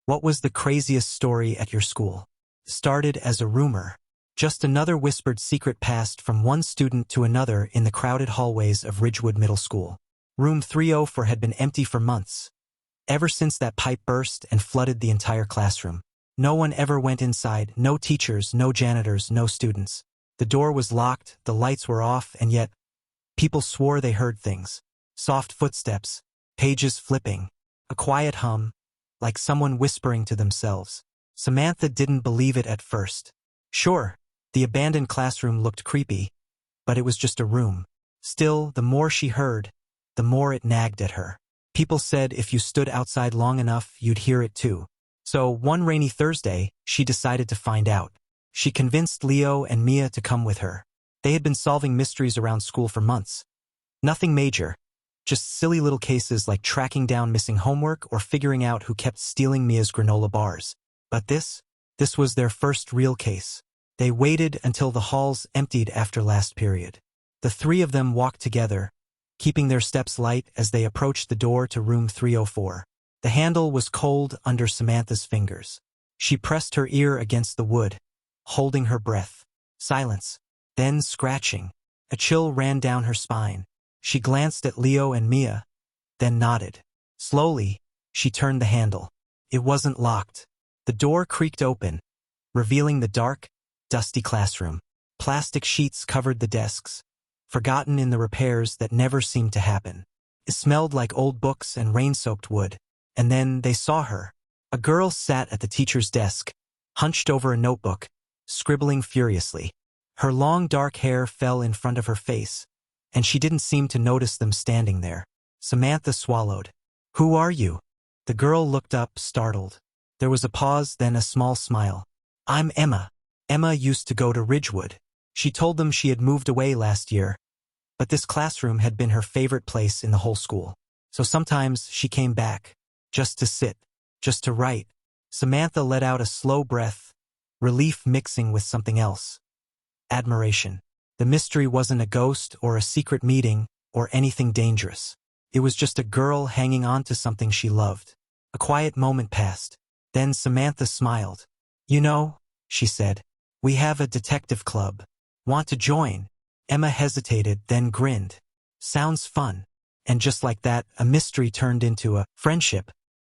What was the craziest story at your school? Started as a rumor. Just another whispered secret passed from one student to another in the crowded hallways of Ridgewood Middle School. Room 304 had been empty for months, ever since that pipe burst and flooded the entire classroom. No one ever went inside, no teachers, no janitors, no students. The door was locked, the lights were off, and yet people swore they heard things. Soft footsteps, pages flipping, a quiet hum, like someone whispering to themselves. Samantha didn't believe it at first. Sure, the abandoned classroom looked creepy, but it was just a room. Still, the more she heard, the more it nagged at her. People said if you stood outside long enough, you'd hear it too. So one rainy Thursday, she decided to find out. She convinced Leo and Mia to come with her. They had been solving mysteries around school for months. Nothing major, just silly little cases like tracking down missing homework or figuring out who kept stealing Mia's granola bars. But this was their first real case. They waited until the halls emptied after last period. The three of them walked together, keeping their steps light as they approached the door to room 304. The handle was cold under Samantha's fingers. She pressed her ear against the wood, holding her breath. Silence, then scratching. A chill ran down her spine. She glanced at Leo and Mia, then nodded. Slowly, she turned the handle. It wasn't locked. The door creaked open, revealing the dark, dusty classroom. Plastic sheets covered the desks, forgotten in the repairs that never seemed to happen. It smelled like old books and rain-soaked wood. And then they saw her. A girl sat at the teacher's desk, hunched over a notebook, scribbling furiously. Her long dark hair fell in front of her face, and she didn't seem to notice them standing there. Samantha swallowed. "Who are you?" The girl looked up, startled. There was a pause, then a small smile. "I'm Emma." Emma used to go to Ridgewood. She told them she had moved away last year, but this classroom had been her favorite place in the whole school. So sometimes she came back, just to sit, just to write. Samantha let out a slow breath, relief mixing with something else. Admiration. The mystery wasn't a ghost or a secret meeting or anything dangerous. It was just a girl hanging on to something she loved. A quiet moment passed. Then Samantha smiled. "You know," she said, "we have a detective club. Want to join?" Emma hesitated, then grinned. "Sounds fun." And just like that, a mystery turned into a friendship.